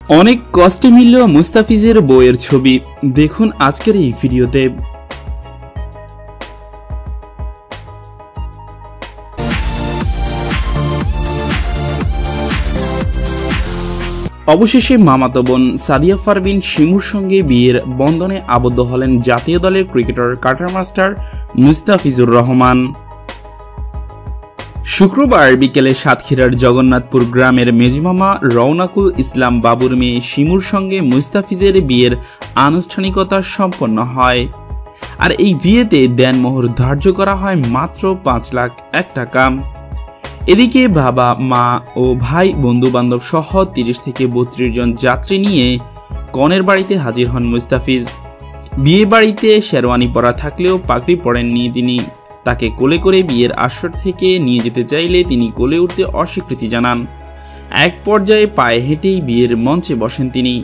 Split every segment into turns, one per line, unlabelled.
অনেক কষ্টে মিলল মুস্তাফিজের বইয়ের ছবি, দেখুন আজকের এই ভিডিওতে। অবশেষে মামাতো বোন সাদিয়া পারভিন শিমুর সঙ্গে বিয়ের বন্ধনে আবদ্ধ হলেন জাতীয় দলের cricketer cutter master Mustafizur Rahman. শুক্রবার বিকেলে সাতক্ষীরার জগন্নাথপুর গ্রামের মেজমামা রওনাকুল ইসলাম বাবুর মেয়ে শিমুর সঙ্গে মুস্তাফিজের বিয়ের আনুষ্ঠানিকতা সম্পন্ন হয়। আর এই বিয়েতে দেনমোহর ধার্য করা হয় মাত্র ৫,০০,০০০ টাকা। এদিকে বাবা, মা ও ভাই, বন্ধু বান্ধব সহ ৩০ থেকে ৩২ জন যাত্রী নিয়ে কনের বাড়িতে হাজির হন মুস্তাফিজ। বিয়ে বাড়িতে শেরওয়ানি পরা থাকলেও পাগড়ি পরেননি তিনি। তাকে কোলে করে বিয়ের আসর থেকে নিয়ে যেতে চাইলে তিনি কোলে উঠতে অস্বীকৃতি জানান। এক পর্যায়ে পায়ে হেঁটেই বিয়ের মঞ্চে বসেন তিনি।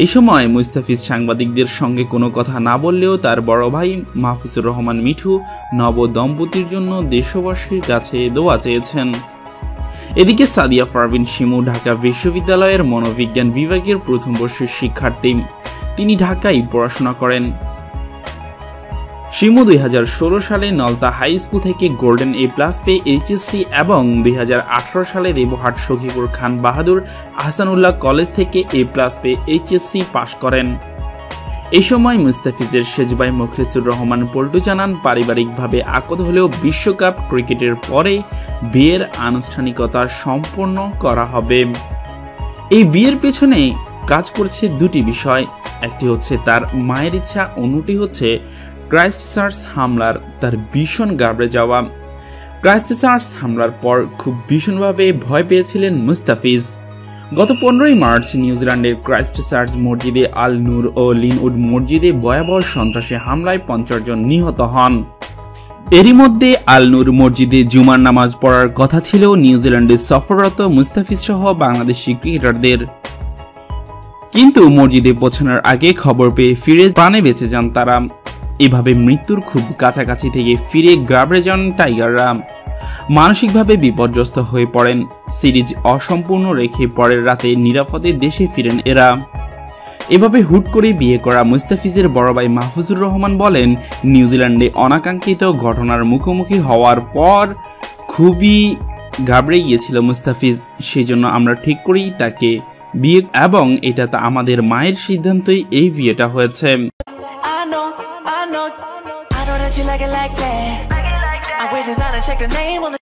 এই সময় মুস্তাফিজ সাংবাদিকদের সঙ্গে কোনো কথা না বললেও তার বড় ভাই মাহফুজুর রহমান মিঠু নব দম্পতির জন্য দেশবাসীর কাছে দোয়া চেয়েছেন। এদিকে সাদিয়া পারভিন শিমু ঢাকা বিশ্ববিদ্যালয়ের মনোবিজ্ঞান বিভাগের প্রথম বর্ষের শিক্ষার্থী। তিনি ঢাকায় পড়াশোনা করেন। শিমু ২০১৬ সালে নলতা হাই স্কুল থেকে গোল্ডেন এ+ পেয়ে এইচএসসি এবং ২০১৮ সালে দেবহাট সখীপুর খান বাহাদুর আহসানুল্লাহ কলেজ থেকে এ+ পেয়ে এইচএসসি পাশ করেন। এই সময় মুস্তাফিজের সেজ ভাই মুখলেসুর রহমান পল্টু জানান, পারিবারিকভাবে আকদ হলেও বিশ্বকাপ ক্রিকেটের পরে বিয়ের আনুষ্ঠানিকতা সম্পন্ন করা হবে। এই বিয়ের পেছনে কাজ করছে দুটি বিষয়, একটি হচ্ছে তার মায়ের ইচ্ছা, অন্যটি হচ্ছে ক্রাইস্টচার্চ হামলার তার ভীষণ ঘাবড়ে যাওয়া। ক্রাইস্টচার্চ হামলার পর খুব ভীষণভাবে ভয় পেয়েছিলেন মুস্তাফিজ। গত ১৫ই মার্চ নিউজিল্যান্ডের ক্রাইস্টচার্চ মসজিদে আল নূর ও লিনউড মসজিদে ভয়াবহ সন্ত্রাসী হামলায় ৫০ জন নিহত হন। এরই মধ্যে আল নূর মসজিদে জুমার নামাজ পড়ার কথা ছিল নিউজিল্যান্ডে সফররত মুস্তাফিজ সহ বাংলাদেশি ক্রিকেটারদের। কিন্তু মসজিদে পৌঁছানোর আগে খবর পেয়ে ফিরে প্রাণে বেঁচে যান তারা। এভাবে মৃত্যুর খুব কাছাকাছি থেকে ফিরে ঘাবড়ে যান টাইগাররা। মানসিকভাবে বিপর্যস্ত হয়ে পড়েন। সিরিজ অসম্পূর্ণ রেখে পরের রাতে নিরাপদে দেশে ফিরেন এরা। এভাবে হুট করে বিয়ে করা মুস্তাফিজের বড় ভাই মাহফুজুর রহমান বলেন, নিউজিল্যান্ডে অনাকাঙ্ক্ষিত ঘটনার মুখোমুখি হওয়ার পর খুবই ঘাবড়ে গিয়েছিল মুস্তাফিজ। সেই জন্য আমরা ঠিক করি তাকে বিয়ে, এবং এটা আমাদের মায়ের সিদ্ধান্তই এই বিয়েটা হয়েছে। I know that you like it like that. I wait design and check the name on the